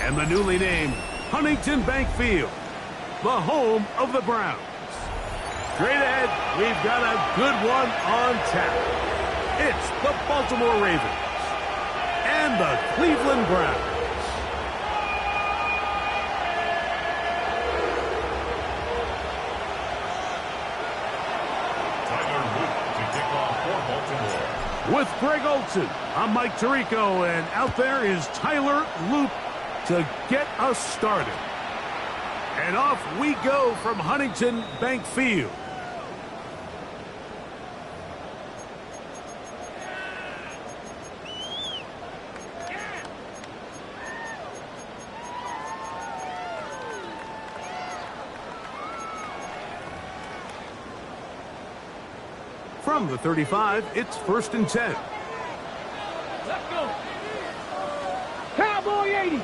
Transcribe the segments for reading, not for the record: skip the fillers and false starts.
and the newly named Huntington Bank Field, the home of the Browns. Straight ahead, we've got a good one on tap. It's the Baltimore Ravens and the Cleveland Browns. With Greg Olsen, I'm Mike Tirico, and out there is Tyler Loop to get us started. And off we go from Huntington Bank Field. From the 35, it's 1st and 10. Let's go. Cowboy 80.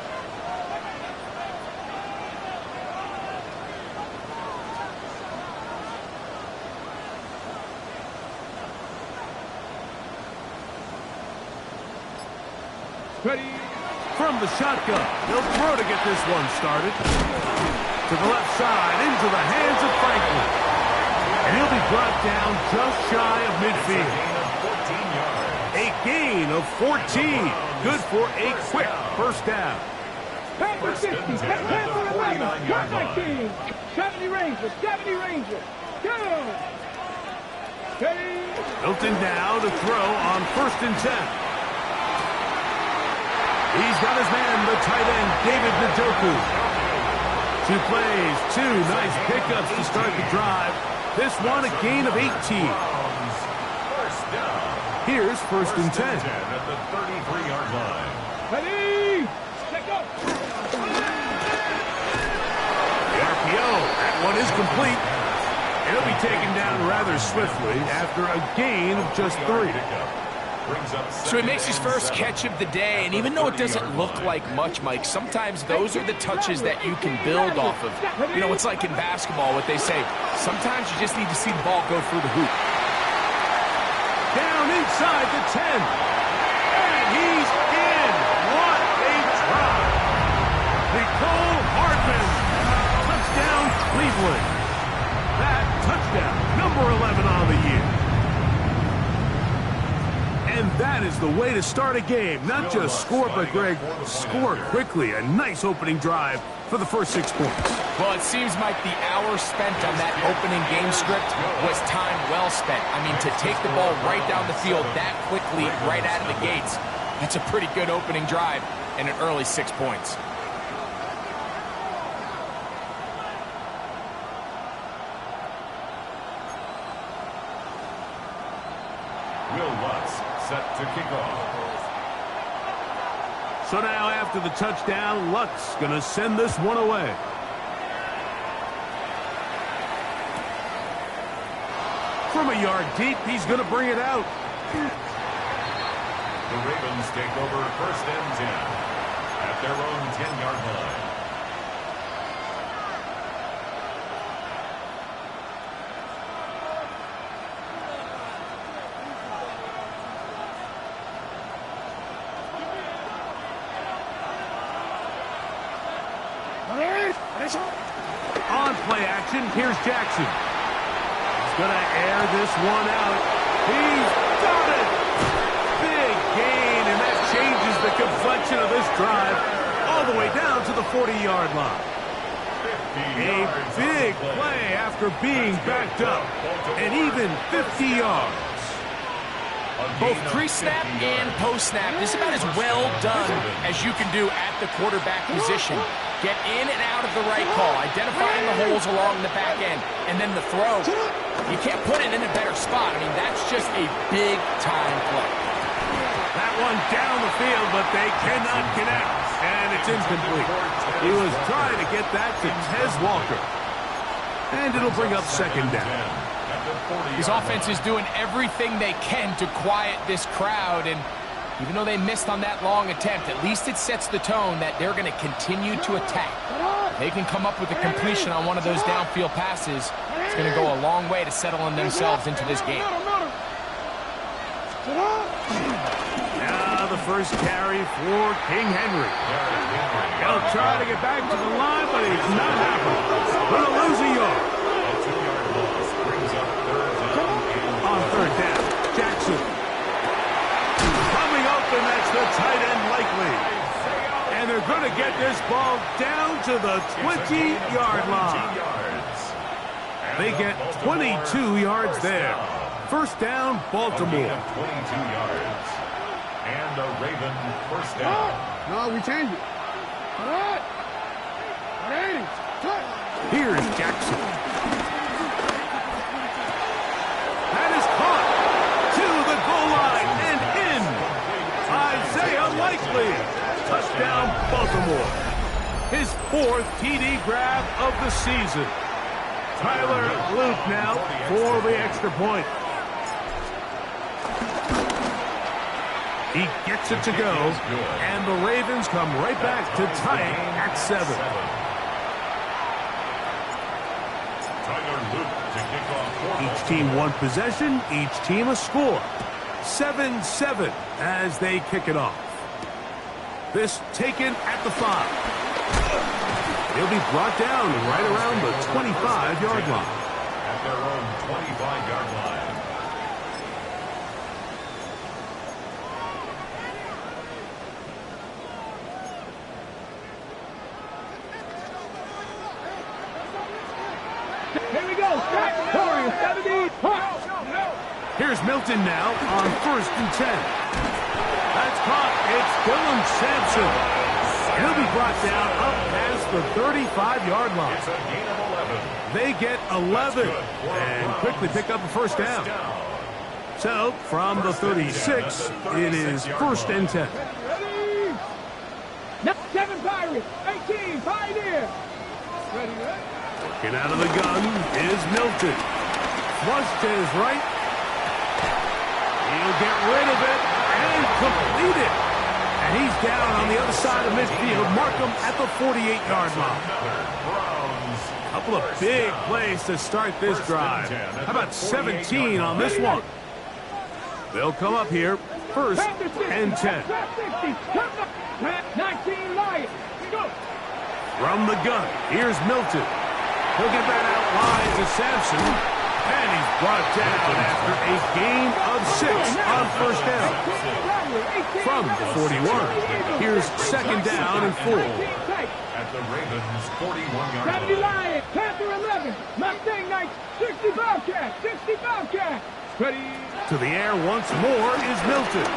Ready. From the shotgun, he'll throw to get this one started. To the left side, into the hands of Franklin. And he'll be brought down just shy of midfield. A gain of 14. Good for a quick first down. Pass for 50. Pass for 11. Contact team. 70 Rangers. 70 Rangers. Go. Hilton now to throw on 1st and 10. He's got his man, the tight end, David Njoku. 2 plays, 2 nice pickups to start the drive. This one, a gain of 18. Here's 1st and 10. At the 33-yard line. Ready. Let go. The RPO, that one is complete. And he'll be taken down rather swiftly after a gain of just 3. So he makes his first catch of the day, and even though it doesn't look like much, Mike, sometimes those are the touches that you can build off of. You know, it's like in basketball, what they say, sometimes you just need to see the ball go through the hoop. Down inside the 10. And he's in. What a drive. Nicole Hardman. Touchdown, Cleveland. That touchdown, number 11 on the year. And that is the way to start a game. Not just score, but, Greg, score quickly. A nice opening drive for the first 6 points. Well, it seems like the hour spent on that opening game script was time well spent. I mean, to take the ball right down the field that quickly, right out of the gates, that's a pretty good opening drive and an early 6 points. Set to kick off. So now after the touchdown, Lutz going to send this one away. From a yard deep, he's going to bring it out. The Ravens take over 1st and 10 at their own 10-yard line. On play action, here's Jackson. He's going to air this one out. He's got it! Big gain, and that changes the complexion of this drive all the way down to the 40-yard line. A big play after being backed up, and even 50 yards. Both pre-snap and post-snap, this is about as well done as you can do at the quarterback position. Get in and out of the right call, identifying the holes along the back end, and then the throw. You can't put it in a better spot. I mean, that's just a big-time play. That one down the field, but they cannot connect, and it's incomplete. He was trying to get that to Tez Walker, and it'll bring up 2nd down. His offense is doing everything they can to quiet this crowd, and even though they missed on that long attempt, at least it sets the tone that they're going to continue to attack. If they can come up with a completion on one of those downfield passes, it's going to go a long way to settling themselves into this game. Now the first carry for King Henry. He'll trying to get back to the line, but it's not happening. Gonna lose a yard. A 2-yard loss brings up third down. On third down, Jackson. Coming open, that's the tight end likely. And they're going to get this ball down to the 20-yard line. They get 22 yards there. First down, Baltimore. 22 yards. And a Raven first down. No, we change it. All right. Here's Jackson. That is caught to the goal line and in. Isaiah Likely. Touchdown, Baltimore. His 4th TD grab of the season. Tyler Luke now for the extra point. He gets it to go, and the Ravens come right back to tie it at 7. Each team one possession, each team a score. 7-7 as they kick it off. This taken at the 5. He'll be brought down right around the 25-yard line. At their own 25-yard line. Here we go. Corey, 70. Here's Milton now on 1st and 10. That's caught. It's Dylan Sampson. He'll be brought down up past the 35-yard line. It's a gain of 11. They get 11 and quickly pick up a first down. So, from the 36, it is 1st and 10. Ready? Now, 7 Pirates, 18 Pioneer. Ready, ready? Working out of the gun is Milton. Flush to his right. He'll get rid of it and complete it. And he's down on the other side of midfield. Mark him at the 48-yard line. A couple of big plays to start this drive. How about 17 on this one? They'll come up here 1st and 10. 19 Lions. From the gun, here's Milton. He'll get that out wide to Sampson. And he's brought down after a gain of 6 on 1st down. From the 41, here's 2nd down and 4. At the Ravens' 41-yard 70 line. Lions, Panther 11, Mustang Knights, 60 Bobcat, 60 Bobcat. Ready? To the air once more is Milton.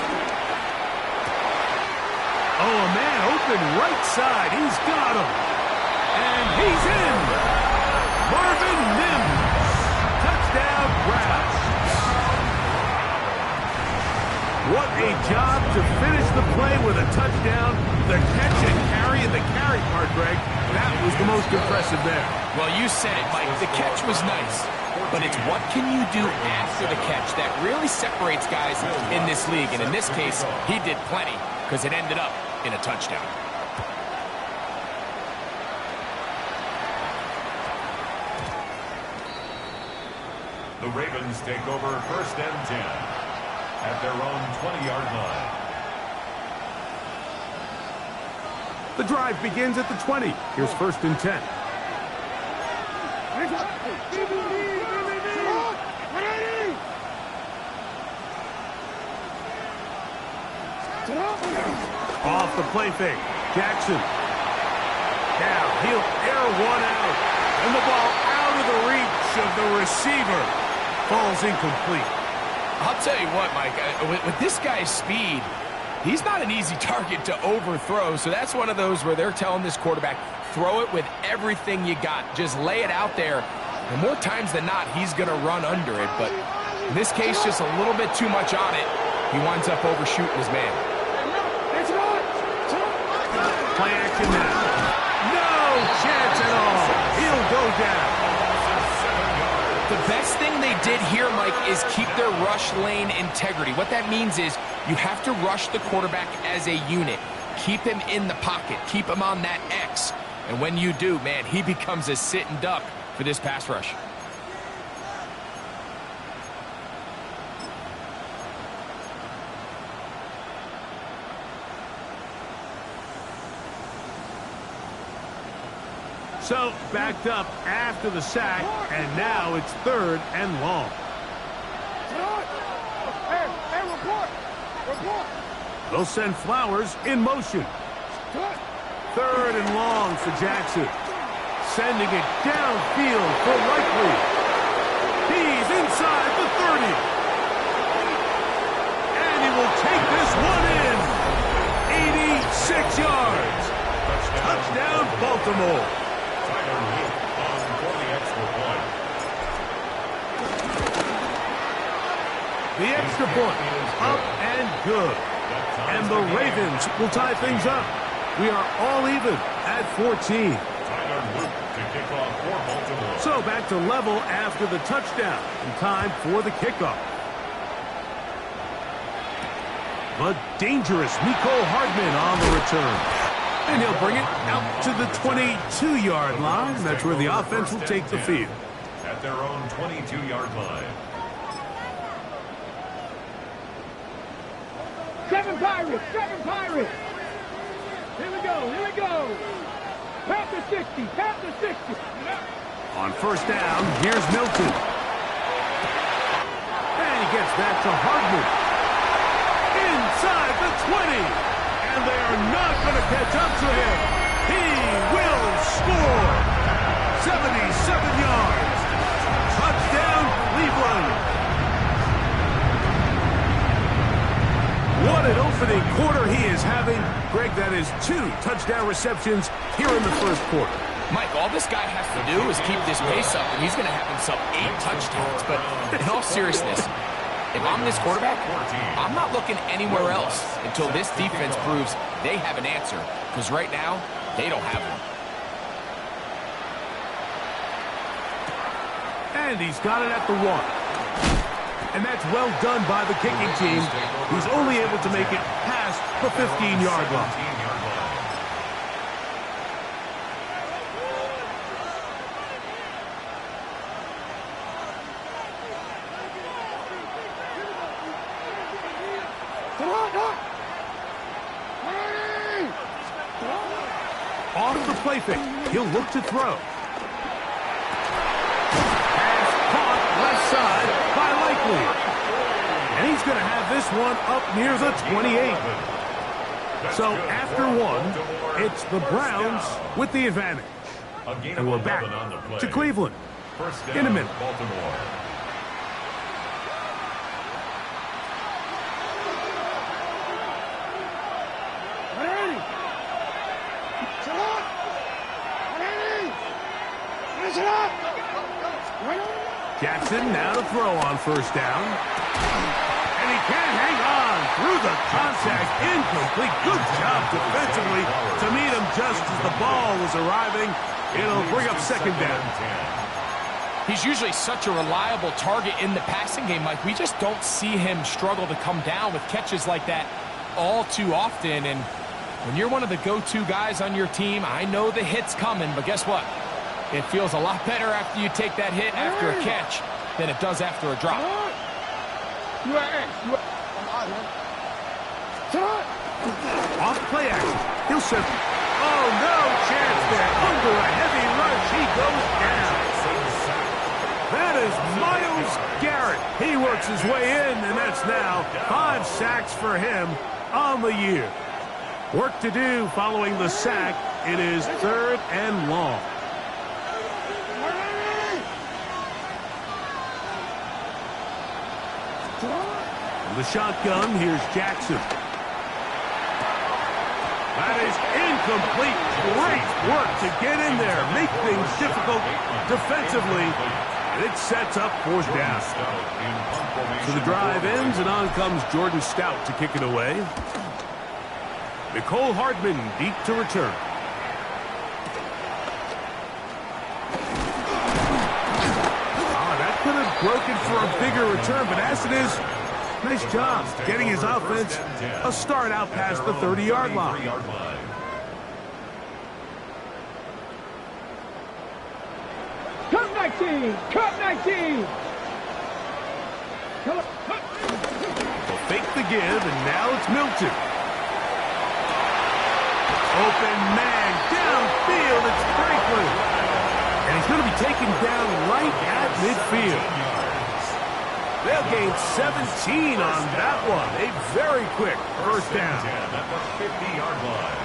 Oh, a man open right side. He's got him. And he's in. Marvin Mims. Touchdown grab. What a job to finish the play with a touchdown. The catch and carry, and the carry part, Greg, that was the most impressive there. Well, you said it, Mike. The catch was nice. But it's what can you do after the catch that really separates guys in this league. And in this case, he did plenty because it ended up in a touchdown. The Ravens take over 1st and 10 at their own 20-yard line. The drive begins at the 20. Here's 1st and 10. Off the play fake. Jackson. Now he'll air one out. And the ball out of the reach of the receiver. Falls incomplete. I'll tell you what, Mike, with this guy's speed, he's not an easy target to overthrow. So that's one of those where they're telling this quarterback, throw it with everything you got. Just lay it out there. And more times than not, he's going to run under it. But in this case, just a little bit too much on it. He winds up overshooting his man. Play action now. No chance at all. He'll go down. The best thing they did here, Mike, is keep their rush lane integrity. What that means is you have to rush the quarterback as a unit. Keep him in the pocket. Keep him on that X. And when you do, man, he becomes a sitting duck for this pass rush. So, backed up after the sack, and now it's 3rd and long. Hey, report. They'll send Flowers in motion. 3rd and long for Jackson. Sending it downfield for Likely. He's inside the 30. And he will take this one in. 86 yards. Touchdown, Baltimore. Tyler Luke on for the extra point. The extra point, up and good. And the Ravens will tie things up. We are all even at 14. Tyler Luke to kick off for Baltimore. So back to level after the touchdown. And time for the kickoff. The dangerous Mecole Hardman on the return. And he'll bring it out to the 22-yard line. That's where the offense will take the field. At their own 22-yard line. 7 Pirates. Here we go. Past the 60. On first down, here's Milton. And he gets back to Hardman. Inside the 20. And they are not going to catch up to him. He will score. 77 yards. Touchdown, Cleveland. What an opening quarter he is having. Greg, that is 2 touchdown receptions here in the first quarter. Mike, all this guy has to do is keep this pace up, and he's going to have himself 8 touchdowns. But in all seriousness, if I'm this quarterback, I'm not looking anywhere else until this defense proves they have an answer. Because right now, they don't have one. And he's got it at the 1. And that's well done by the kicking team, who's only able to make it past the 15-yard line. Off the play fake, he'll look to throw. Pass caught left side by Likely. And he's going to have this one up near the 28. So after 1, it's the Browns with the advantage. And we're back to Cleveland in a minute. Baltimore. Jackson now to throw on first down. And he can't hang on through the contact. Incomplete. Good job defensively to meet him just as the ball was arriving. It'll bring up second down. He's usually such a reliable target in the passing game, Mike. We just don't see him struggle to come down with catches like that all too often. And when you're one of the go-to guys on your team, I know the hit's coming, but guess what? It feels a lot better after you take that hit after a catch than it does after a drop. Off play action. He'll set. Oh, no chance there. Under a heavy rush, he goes down. That is Myles Garrett. He works his way in, and that's now 5 sacks for him on the year. Work to do following the sack. It is 3rd and long. The shotgun, here's Jackson. That is incomplete. Great work to get in there, make things difficult defensively, and it sets up 4th down. So the drive ends, and on comes Jordan Stout to kick it away. Mecole Hardman deep to return. That could have broken for a bigger return, but as it is, nice job getting his offense a start out past the 30-yard line. Cut 19! Cut 19! They'll fake the give, and now it's Milton. Open man, downfield, it's Franklin. taken down right at midfield. They'll gain 17 on that one. A very quick first down. At the 50-yard line.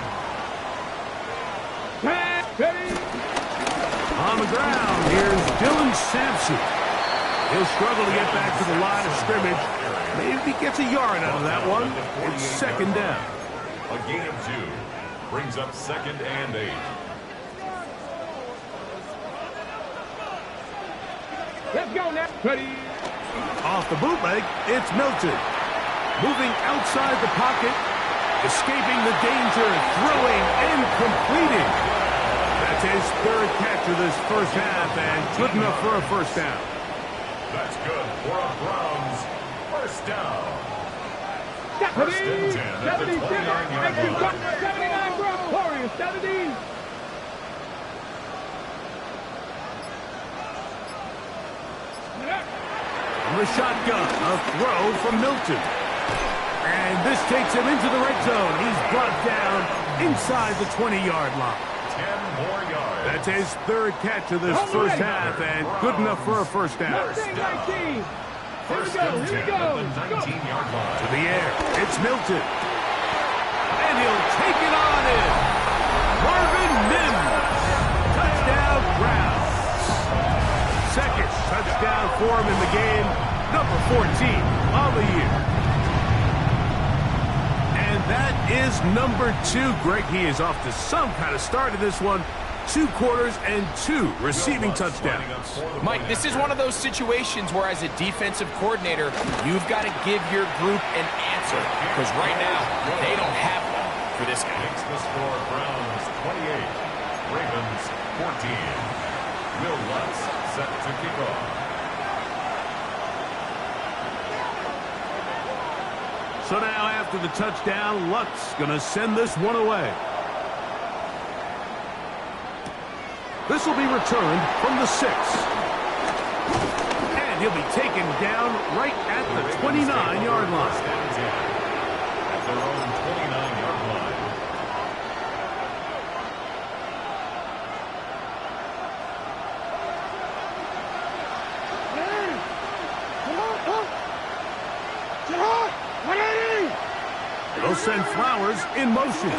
On the ground, here's Dylan Sampson. He'll struggle to get back to the line of scrimmage. Maybe he gets a yard out of that one. It's second down. A gain of 2 brings up 2nd and 8. Let's go now. Ready. Off the bootleg, it's Milton. Moving outside the pocket, escaping the danger, throwing and completing. That's his 3rd catch of this first half, and good enough for a first down. That's good for a Browns first down. First and 10 at the 29-yard line. 79 Browns. Warriors, 70. From the shotgun, a throw from Milton. And this takes him into the red zone. He's brought down inside the 20-yard line. 10 more yards. That's his 3rd catch of this first half, and good enough for a first down. 19. First Here and we 10 go. at the 19-yard line. To the air, it's Milton. And he'll take it on in. Marvin Mims. Touchdown, Browns. 2nd touchdown for him in the game. Number 14 on the year. And that is number 2. Greg, he is off to some kind of start in this one. 2 quarters and 2 receiving touchdowns. Mike, this is one of those situations where as a defensive coordinator, you've got to give your group an answer. Because right now, they don't have one for this guy. Makes the score Browns 28, Ravens 14. Will Lutz set to kick off. So now after the touchdown, Lutz going to send this one away. This will be returned from the 6. And he'll be taken down right at the 29-yard line. At their own 29-yard line. They'll send Flowers in motion.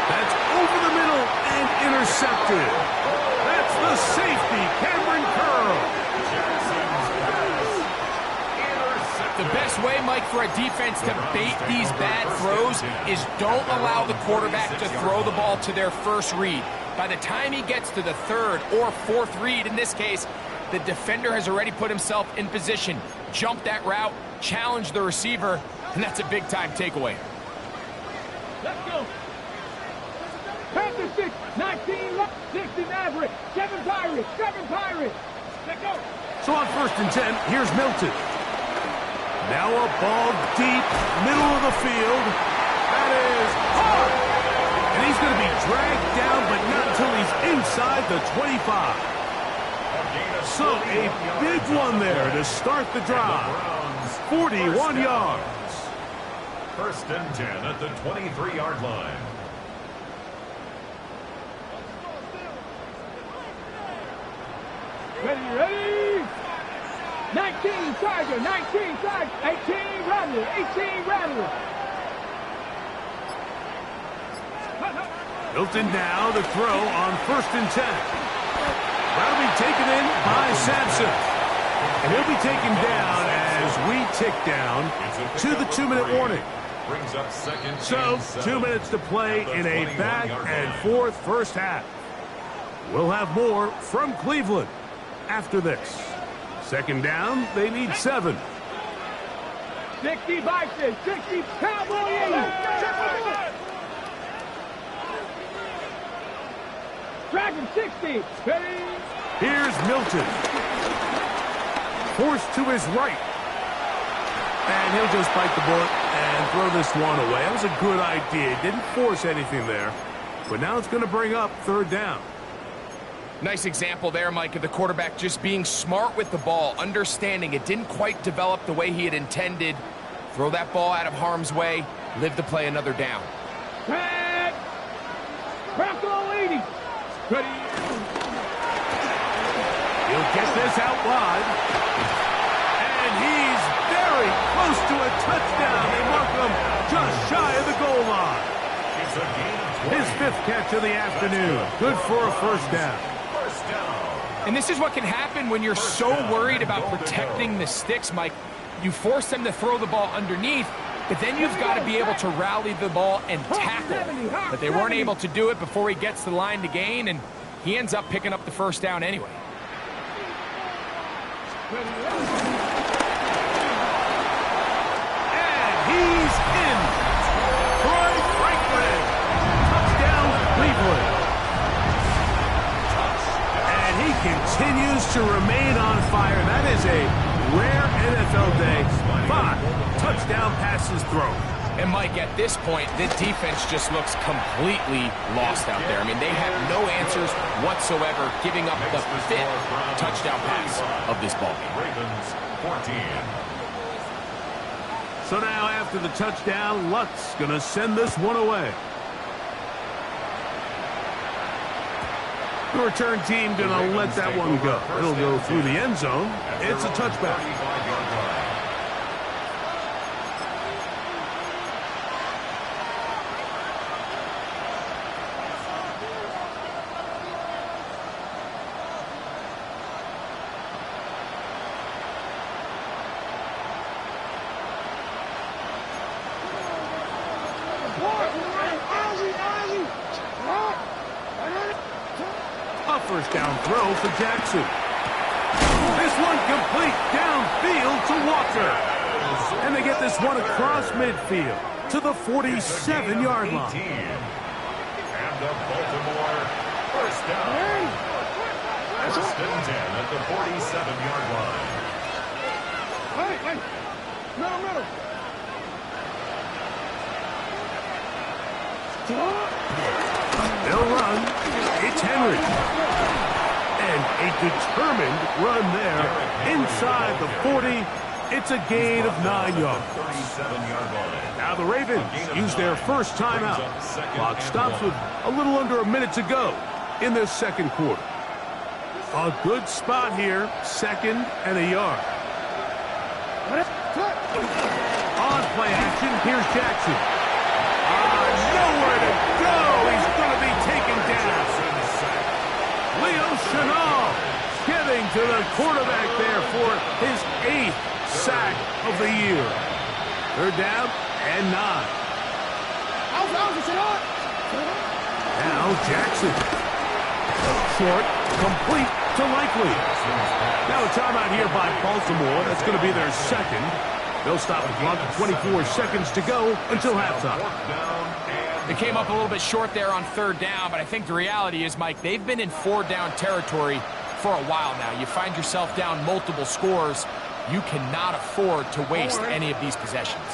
That's over the middle and intercepted. That's the safety, Cameron Curl. The best way, Mike, for a defense to bait these bad throws is don't allow the quarterback to throw the ball to their first read. By the time he gets to the 3rd or 4th read, in this case, the defender has already put himself in position, jumped that route, challenged the receiver, and that's a big-time takeaway. Let's go. Panther 6, 19, 60 Maverick, 7 Pirates, 7 Pirates. Let's go. So on 1st and 10, here's Milton. Now a ball deep, middle of the field. That is hard. And he's going to be dragged down, but not until he's inside the 25. So a big one there to start the drive. 41 yards. 1st and 10 at the 23-yard line. Ready. 19 Tiger, 19 Tiger, 18 Rattler, 18 Rattler. Milton now the throw on 1st and 10. That'll be taken in by Sampson. And he'll be taken down as we tick down to the 2-minute warning. Brings up 2nd. So 2 minutes to play in a back and forth first half. We'll have more from Cleveland after this. 2nd down, they need 7. 60 Bison, 60 Cowboy 80. Dragon 60. Ready. Here's Milton. Forced to his right. And he'll just bite the bullet and throw this one away. That was a good idea. Didn't force anything there. But now it's going to bring up 3rd down. Nice example there, Mike, of the quarterback just being smart with the ball, understanding it didn't quite develop the way he had intended. Throw that ball out of harm's way, live to play another down. Crack all 80. Ready. He'll get this out wide. And he's very close to a touchdown. They mark him just shy of the goal line. His 5th catch of the afternoon. Good for a first down. And this is what can happen when you're so worried about protecting the sticks, Mike. You force them to throw the ball underneath, but then you've got to be able to rally the ball and tackle. But they weren't able to do it before he gets to the line to gain, and he ends up picking up the first down anyway. And he's in. Troy Franklin. Touchdown, Cleveland. And he continues to remain on fire. That is a rare NFL day. 5 touchdown passes thrown. And Mike, at this point, the defense just looks completely lost out there. I mean, they have no answers whatsoever, giving up the 5th touchdown pass of this ball game. Ravens 14. So now after the touchdown, Luck's going to send this one away. The return team going to let that one go. It'll go through the end zone. It's a touchback. A first down throw for Jackson. This one complete downfield to Walker. And they get this one across midfield to the 47-yard line. And the Baltimore first down. First and 10 at the 47-yard line. Hey. Middle. They'll run. It's Henry. And a determined run there inside the 40. It's a gain of 9 yards. 37-yard line. Now the Ravens use their first timeout. Clock stops with a little under a minute to go in this second quarter. A good spot here, 2nd and a yard. On play action, here's Jackson. Nowhere to go. He's going to be taken down. Leo Chenal getting to the quarterback there for his 8th sack of the year. 3rd down and 9. Now Jackson. Short, complete to Likely. Now a timeout here by Baltimore. That's going to be their 2nd. They'll stop the clock at 24 seconds to go until halftime. They came up a little bit short there on 3rd down, but I think the reality is, Mike, they've been in 4-down territory for a while now. You find yourself down multiple scores. You cannot afford to waste any of these possessions.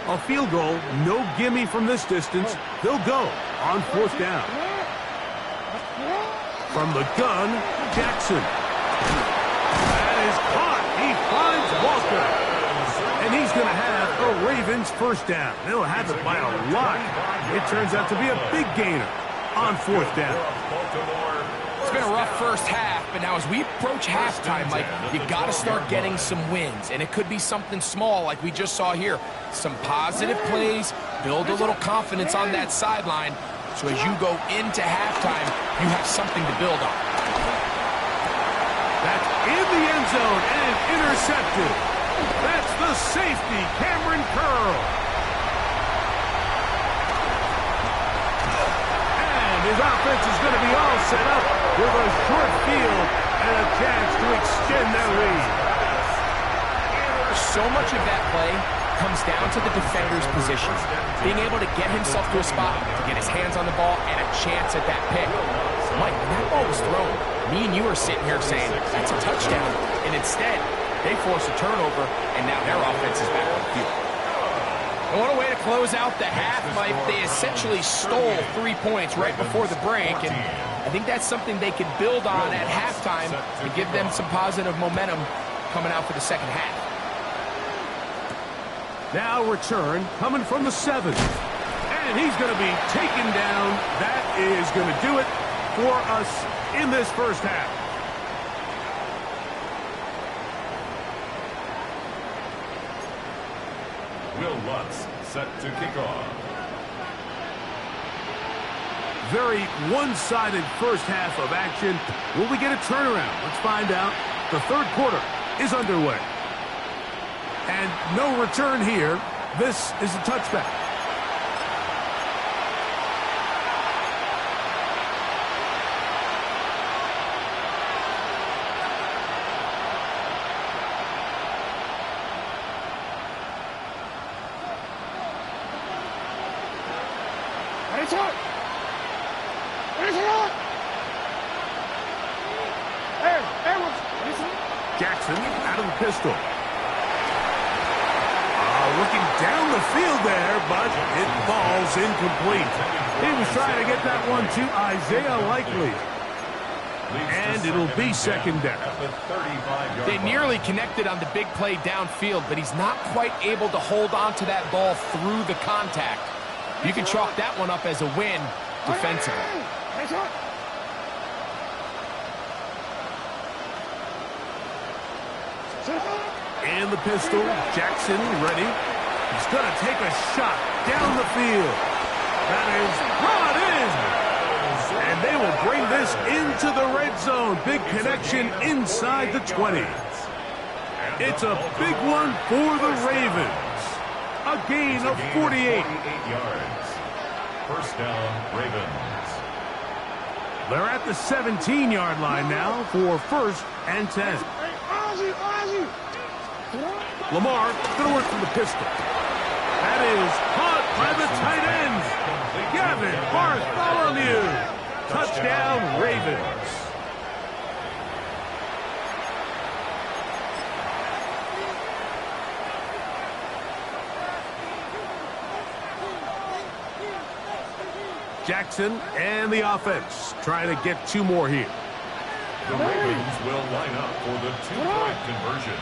A field goal, no gimme from this distance. They'll go on 4th down. From the gun, Jackson. That is caught. He finds Walker. And he's going to have a Ravens first down. They'll have it by a lot. It turns out to be a big gainer on 4th down. It's been a rough first half, but now as we approach halftime, Mike, you got to start getting some wins. And it could be something small like we just saw here. Some positive plays, build a little confidence on that sideline. So as you go into halftime, you have something to build on. That's in the end zone and intercepted. That's the safety, Cameron Curl. And his offense is going to be all set up with a short field and a chance to extend their lead. So much of that play comes down to the defender's position. Being able to get himself to a spot, to get his hands on the ball, and a chance at that pick. Mike, when that ball was thrown, me and you were sitting here saying, that's a touchdown. And instead, they force a turnover, and now their offense is back on the field. And what a way to close out the half, Mike. They essentially stole 3 points right before the break, and I think that's something they could build on at halftime to give them some positive momentum coming out for the second half. Now return coming from the 7. And And he's going to be taken down. That is going to do it for us in this first half. Will Lutz set to kick off. Very one-sided first half of action. Will we get a turnaround? Let's find out. The third quarter is underway. And no return here. This is a touchback. Jackson out of the pistol. Looking down the field there, but it falls incomplete. He was trying to get that one to Isaiah Likely. And it'll be second down. They nearly connected on the big play downfield, but he's not quite able to hold on to that ball through the contact. You can chalk that one up as a win defensively. And the pistol, Jackson ready. He's going to take a shot down the field. That is brought in. And they will bring this into the red zone. Big connection inside the 20. It's a big one for the Ravens. A gain of 48. yards. First down, Ravens. They're at the 17-yard line now for first and 10. Lamar going to work from the pistol. That is caught by the tight end. Gavin Bartholomew. Touchdown, Ravens. Jackson and the offense trying to get two more here. The Ravens will line up for the two-point conversion.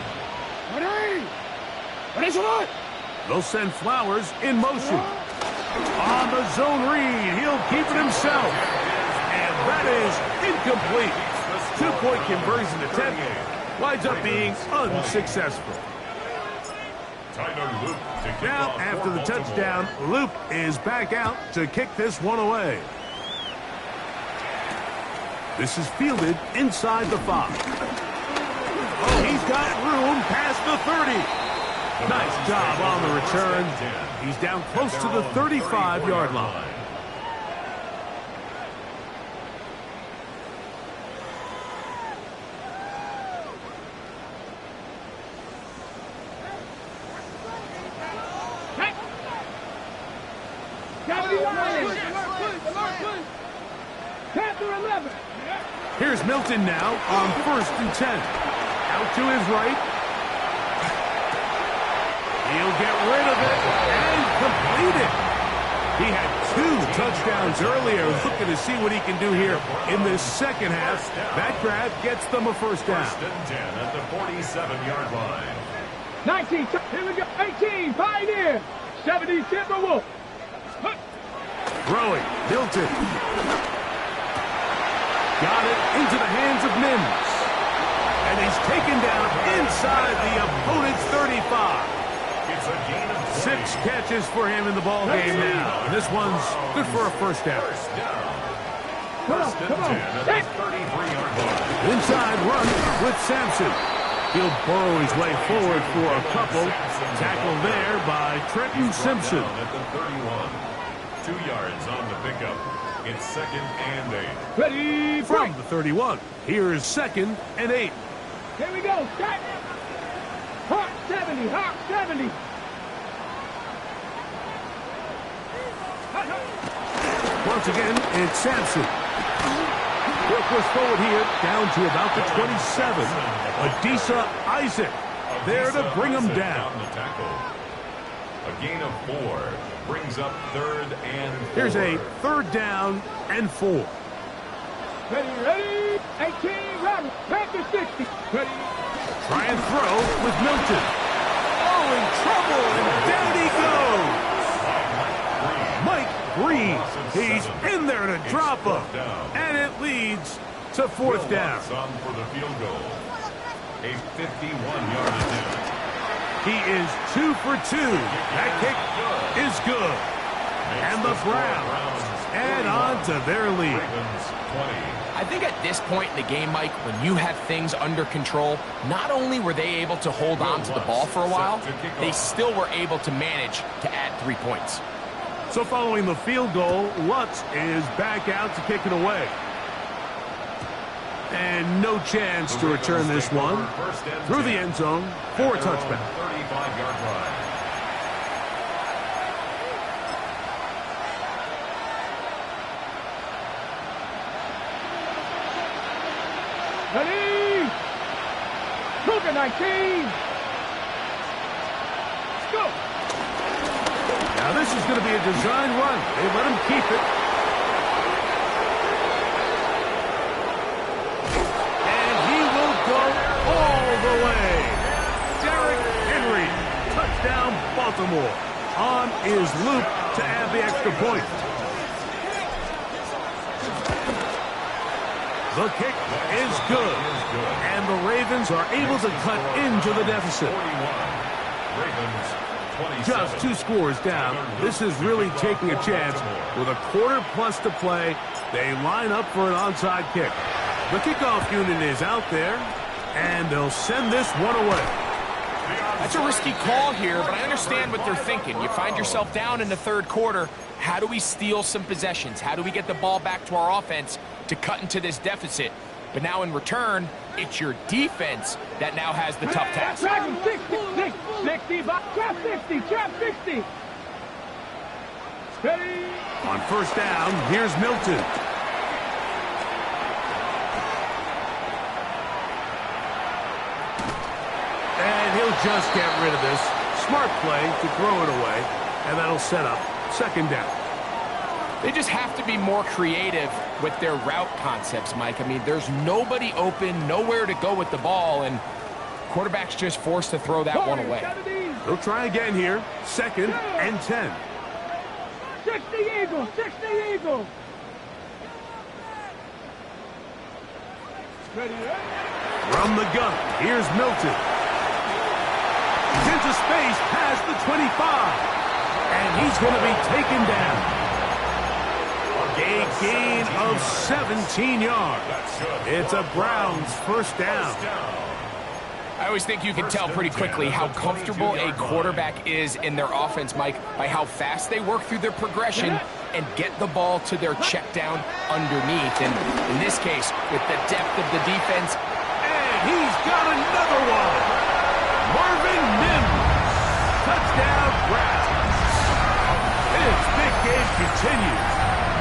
They'll send Flowers in motion. On the zone read, he'll keep it himself. And that is incomplete. Two-point conversion attempt winds up being unsuccessful. Now, after the touchdown, Loop is back out to kick this one away. This is fielded inside the 5. Oh, he's got room past the 30. Nice job on the return. He's down close to the 35-yard line. Here's Milton now on first and 10. Out to his right. He'll get rid of it and complete it. He had 2 touchdowns earlier. Looking to see what he can do here in this second half. That grab gets them a first down. First and 10 at the 47-yard line. 19, here we go, 18, Pioneer, 70, Timberwolf. Throwing, Milton. Got it into the hands of Mims. And he's taken down inside the opponent's 35. It's a gain of 6 catches for him in the ball game now. And this one's good for a first down. First and 10 at the 33-yard line. Inside run with Sampson. He'll burrow his way forward for a couple. Tackled there by Trenton Simpson. At the 31. 2 yards on the pickup. It's second and 8. Ready, From the 31. Here's second and 8. Here we go, set. Hawk 70, Hawk 70. Once again, it's Sampson. He'll push forward here, down to about the 27. Adisa Isaac there to bring him down. The tackle. A gain of 4 brings up third and 4. Here's a third down and 4. Ready, 18, Robert, back to 60. Ready. Try and throw with Milton. Oh, in trouble, and down he goes. Mike 3. He's in there to drop him. And it leads to 4th down. On for the field goal. A 51-yard attempt. He is 2 for 2. That kick is good. And the Browns add on to their lead. Ravens 20. I think at this point in the game, Mike, when you have things under control, not only were they able to hold on to the ball for a while, they still were able to manage to add 3 points. So following the field goal, Lutz is back out to kick it away. And no chance to return this one through the end zone for a touchback. 35-yard line. Ready? Cougar 19. Let's go. Now this is going to be a design run. They let him keep it. And he will go all the way. Derrick Henry, touchdown Baltimore. On his loop to add the extra point. The kick is good. And the Ravens are able to cut into the deficit. 41. Ravens 27. Just 2 scores down. This is really taking a chance. With a quarter plus to play, they line up for an onside kick. The kickoff unit is out there, and they'll send this one away. That's a risky call here, but I understand what they're thinking. You find yourself down in the 3rd quarter. How do we steal some possessions? How do we get the ball back to our offense to cut into this deficit? But now in return, it's your defense that now has the tough task. Trap 60, trap 60, trap 60. Ready? On 1st down, here's Milton. And he'll just get rid of this. Smart play to throw it away, and that'll set up 2nd down. They just have to be more creative with their route concepts, Mike. I mean, there's nobody open, nowhere to go with the ball, and quarterback's just forced to throw that one away. They'll try again here. 2nd and 10. 60 Eagles, 60 Eagles. Ready? From the gun, here's Milton. He's into space past the 25. And he's going to be taken down. A gain of 17 yards. It's a Browns 1st down. I always think you can tell pretty quickly how comfortable a quarterback is in their offense, Mike, by how fast they work through their progression and get the ball to their check down underneath. And in this case, with the depth of the defense. And he's got another one. Marvin Mims. Touchdown, Browns. His big game continues.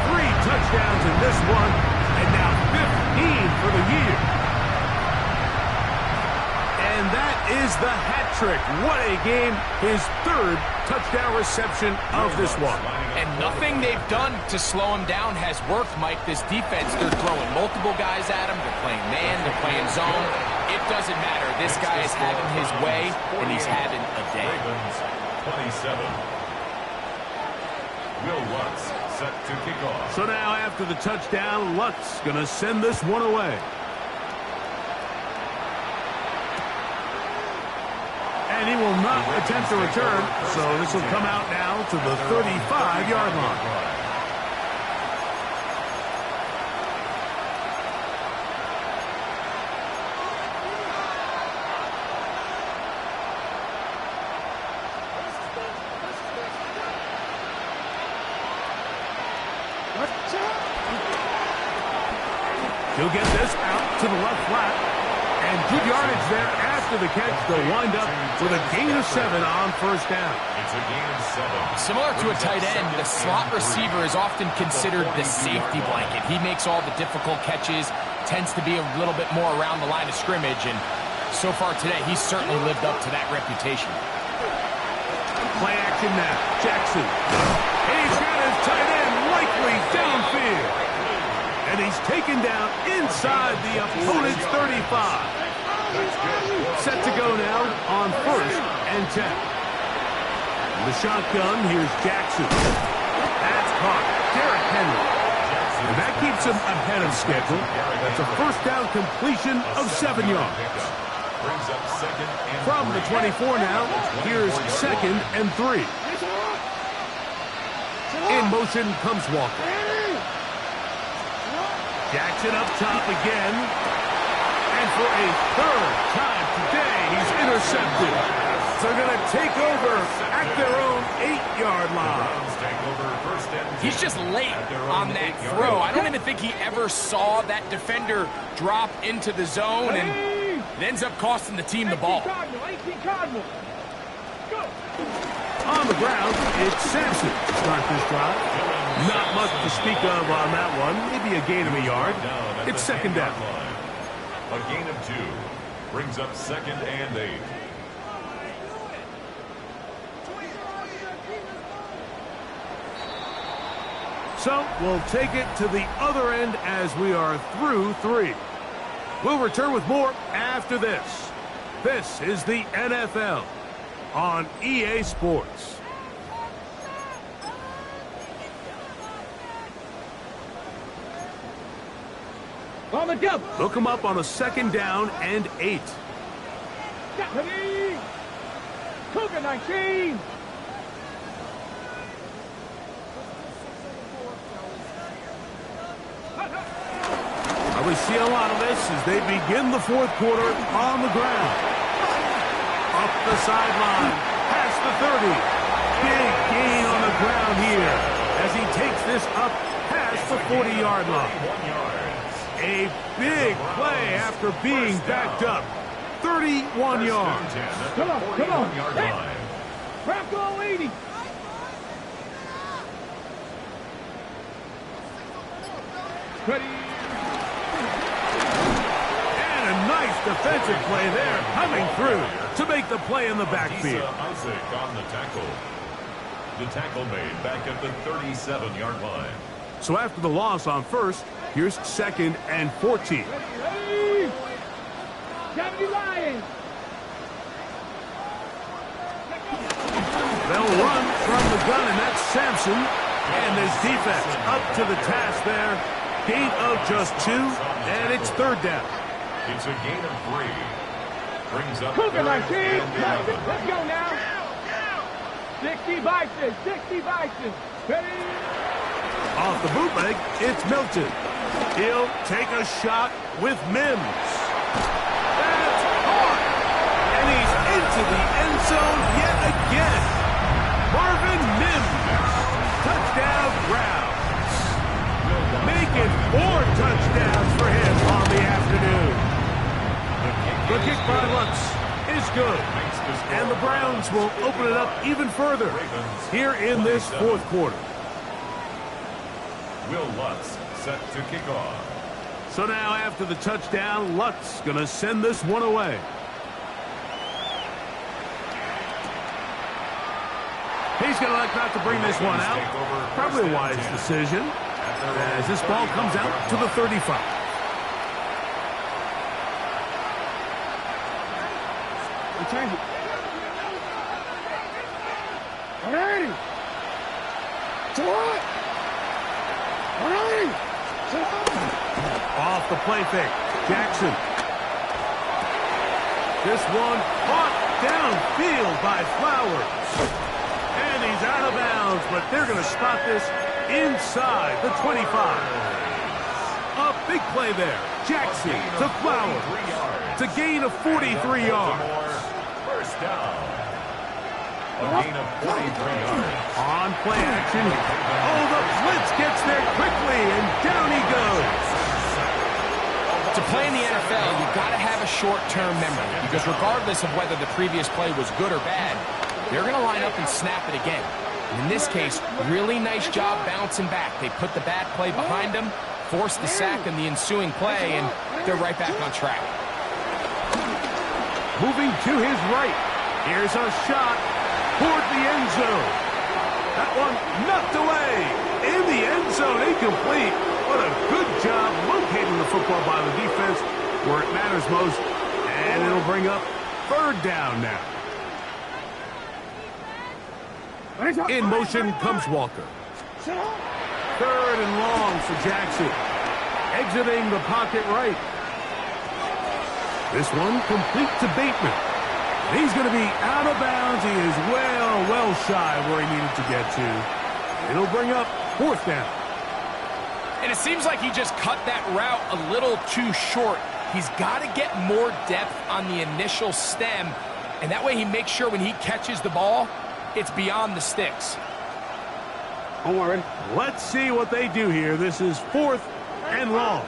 3 touchdowns in this one, and now 15 for the year. And that is the hat trick. What a game. His 3rd touchdown reception of this one. And nothing they've done to slow him down has worked, Mike. This defense, they're throwing multiple guys at him. They're playing man, they're playing zone. It doesn't matter. This guy is having his way, and he's having a day. Ravens 27. Will Lutz set to kick off. So now after the touchdown, Lutz going to send this one away. And he will not attempt to return, so this will come out now to the 35-yard line. He'll get this out to the left flat. And good yardage there after the catch. They'll wind up with a gain of 7 on 1st down. It's a gain of 7. Similar to a tight end, the slot receiver is often considered the safety blanket. He makes all the difficult catches, tends to be a little bit more around the line of scrimmage, and so far today, he's certainly lived up to that reputation. Play action now. Jackson. And he's got his tight end likely downfield. And he's taken down inside the opponent's 35. Set to go now on 1st and 10. In the shotgun, here's Jackson. That's caught. Keeps him ahead of schedule. That's a first down completion of 7 yards. From the 24 now, here's 2nd and 3. In motion comes Walker. Jackson up top again. And for a 3rd time today, he's intercepted. So they're going to take over at their own 8-yard line. He's just late on that throw. I don't even think he ever saw that defender drop into the zone, and it ends up costing the team the ball. On the ground, it's Sampson to start this drive. Not much to speak of on that one. Maybe a gain of a yard. It's 2nd down. A gain of 2 brings up 2nd and 8. So we'll take it to the other end as we are through 3. We'll return with more after this. This is the NFL on EA Sports. On the double. Look him up on a 2nd down and 8. Stephanie. Cougar 19. We see a lot of this as they begin the 4th quarter on the ground. Up the sideline, past the 30. Big gain on the ground here as he takes this up past the 40-yard line. A big play after being backed up. 31 yards. Come on. Bronco 80. Ready. Defensive play there, coming through to make the play in the backfield. Isaac on the tackle. The tackle made back at the 37-yard line. So after the loss on 1st, here's 2nd and 14. Ready. 70 Lions. They'll run from the gun, and that's Sampson. And this defense up to the task there. Gain of just 2, and it's 3rd down. It's a gain of 3. Brings up Cougar 19. 11. Let's go now. 60 Bison. 60 Bison. Ready. Off the bootleg, it's Milton. He'll take a shot with Mims. That's hard. And he's into the end zone yet again. Marvin Mims. Touchdown Browns. Making 4 touchdowns for him on the afternoon. The kick by Lutz is good. And the Browns will open it up even further here in this 4th quarter. Will Lutz set to kick off. So now after the touchdown, Lutz going to send this one away. He's going to elect not to bring this one out. Probably a wise decision as this ball comes out to the 35. Change it. Alrighty. To what? Alrighty. Off the play fake. Jackson. This one caught downfield by Flowers. And he's out of bounds, but they're going to spot this inside the 25. A big play there. Jackson to Flowers to gain of 43 yards. First down. A gain of 43 yards. On play action. Oh, the blitz gets there quickly, and down he goes. To play in the NFL, you've got to have a short-term memory, because regardless of whether the previous play was good or bad, they're going to line up and snap it again. And in this case, really nice job bouncing back. They put the bad play behind them, forced the sack in the ensuing play, and they're right back on track. Moving to his right. Here's a shot toward the end zone. That one knocked away. In the end zone, incomplete. What a good job locating the football by the defense where it matters most. And it'll bring up 3rd down now. In motion comes Walker. 3rd and long for Jackson. exiting the pocket right. This one complete to Bateman. He's going to be out of bounds. He is well shy where he needed to get to. It'll bring up 4th down. And it seems like he just cut that route a little too short. He's got to get more depth on the initial stem, and that way he makes sure when he catches the ball, it's beyond the sticks. Don't worry. Let's see what they do here. This is 4th and long.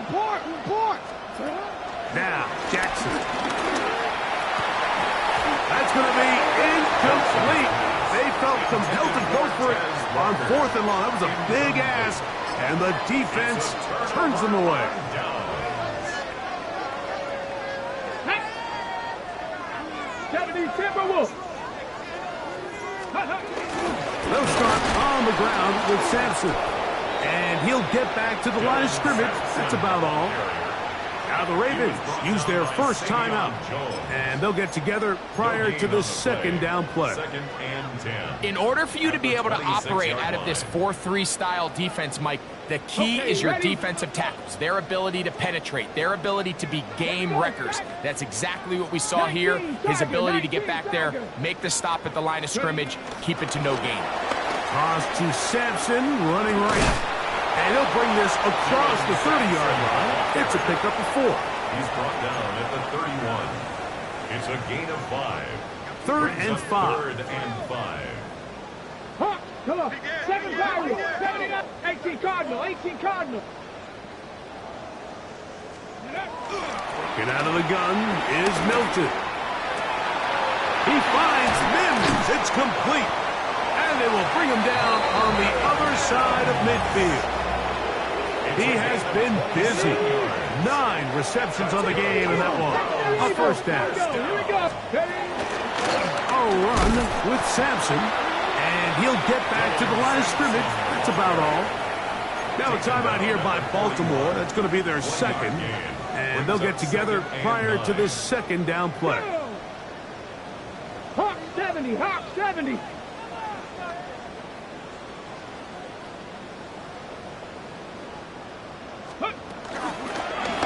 Report. Now, Jackson. That's going to be incomplete. They felt compelled to go for it on 4th and long. That was a big ask, and the defense turns them away. They'll start on the ground with Sampson. And he'll get back to the line of scrimmage. That's about all. Now the Ravens use their first timeout. And they'll get together prior to the 2nd down play. In order for you to be able to operate out of this 4-3 style defense, Mike, the key is your defensive tackles, their ability to penetrate, their ability to be game wreckers. That's exactly what we saw here, his ability to get back there, make the stop at the line of scrimmage, keep it to no gain. Toss to Sampson, running right. And he'll bring this across the 30-yard line. It's a pickup of 4. He's brought down at the 31. It's a gain of 5. 3rd and 5. 3rd and 5. Come on. 7 Cardinal. 79. 18 Cardinal. 18 Cardinal. Get out of the gun is Milton. He finds Mims. It's complete. And they will bring him down on the other side of midfield. He has been busy. 9 receptions on the game, and that one a 1st down. Here we go. A run with Sampson, and he'll get back to the line of scrimmage. That's about all. Now a timeout here by Baltimore. That's going to be their 2nd, and they'll get together prior to this 2nd down play. Hawk 70. Hawk 70.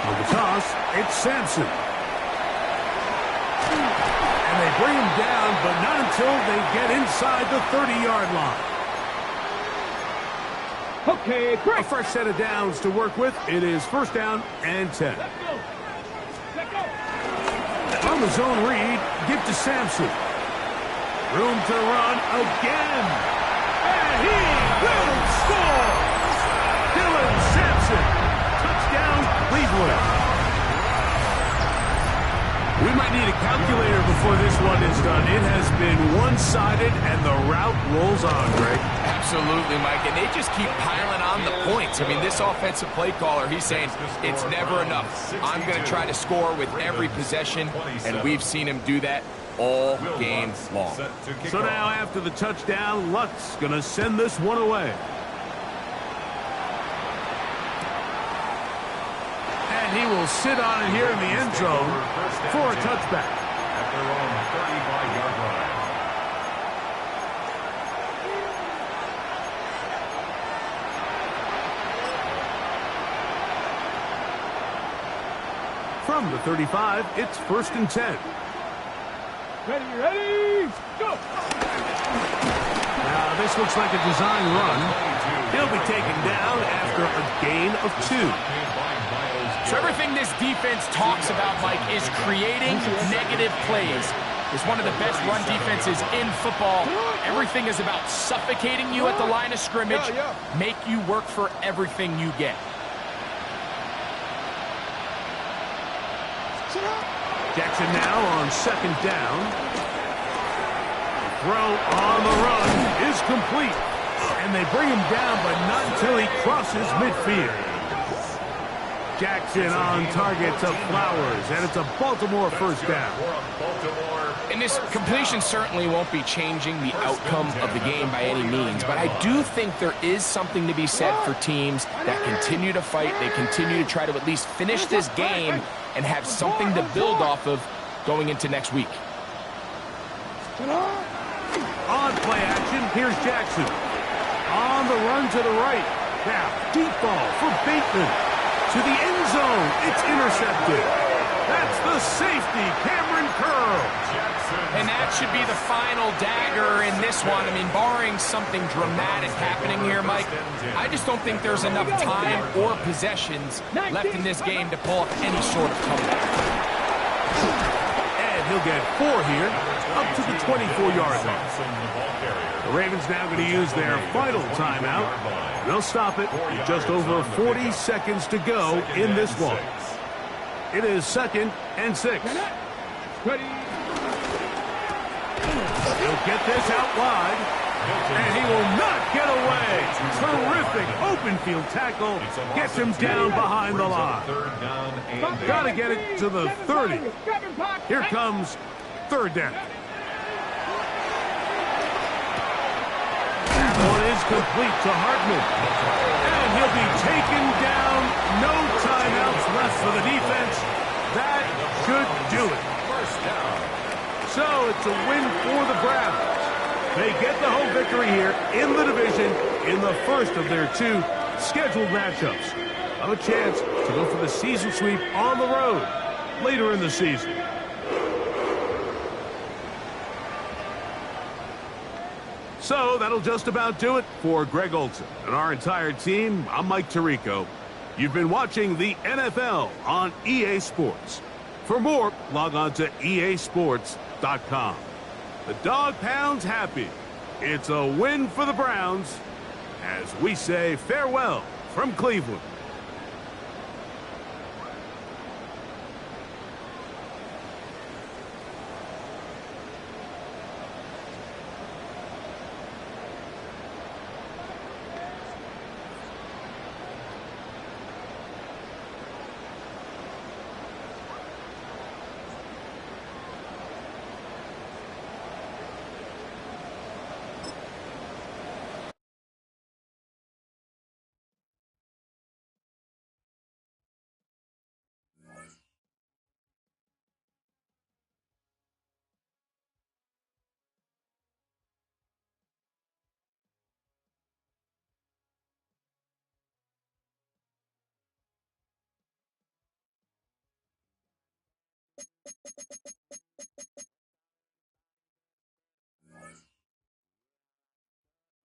On the toss, it's Sampson. And they bring him down, but not until they get inside the 30-yard line. Okay, great. A fresh set of downs to work with. It is 1st down and 10. Let's go. On the zone read, give to Sampson. Room to run again. And he will score. Dylan Sampson. Touchdown, Cleveland. We might need a calculator before this one is done. It has been one-sided, and the route rolls on, Greg. Absolutely, Mike, and they just keep piling on the points. I mean, this offensive play caller, he's saying it's never enough. I'm going to try to score with every possession, and we've seen him do that all game long. So now after the touchdown, Luck's going to send this one away. And he will sit on it here in the end zone for a touchback. At their own 35-yard line. From the 35, it's 1st and 10. Ready, go! Now, this looks like a design run. He'll be taken down after a gain of 2. So everything this defense talks about, Mike, is creating negative plays. It's one of the best run defenses in football. Everything is about suffocating you at the line of scrimmage, make you work for everything you get. Jackson now on 2nd down. Throw on the run is complete. And they bring him down, but not until he crosses midfield. Jackson on target to Flowers, and it's a Baltimore 1st down. And this completion certainly won't be changing the outcome of the game by any means, but I do think there is something to be said for teams that continue to fight. They continue to try to at least finish this game and have something to build off of going into next week. On play action, here's Jackson. On the run to the right. Now, deep ball for Bateman. To the end zone. It's intercepted. That's the safety, Cameron Curl. And that should be the final dagger in this one. I mean, barring something dramatic happening here, Mike, I just don't think there's enough time or possessions left in this game to pull up any sort of comeback. And he'll get 4 here, up to the 24-yard line. The Ravens now going to use their final timeout. They'll stop it with just over 40 seconds to go in this one. It is 2nd and 6. Ready. He'll get this out wide, and he will not get away. Terrific open field tackle. Gets him down behind the line. Got to get it to the 30. Here comes 3rd down. That one is complete to Hartman. And he'll be taken down. No timeouts left for the defense. That should do it. So it's a win for the Browns. They get the home victory here in the division in the first of their 2 scheduled matchups. Have a chance to go for the season sweep on the road later in the season. So that'll just about do it for Greg Olson and our entire team. I'm Mike Tirico. You've been watching the NFL on EA Sports. For more, log on to easports.com. The Dog Pound's happy. It's a win for the Browns as we say farewell from Cleveland.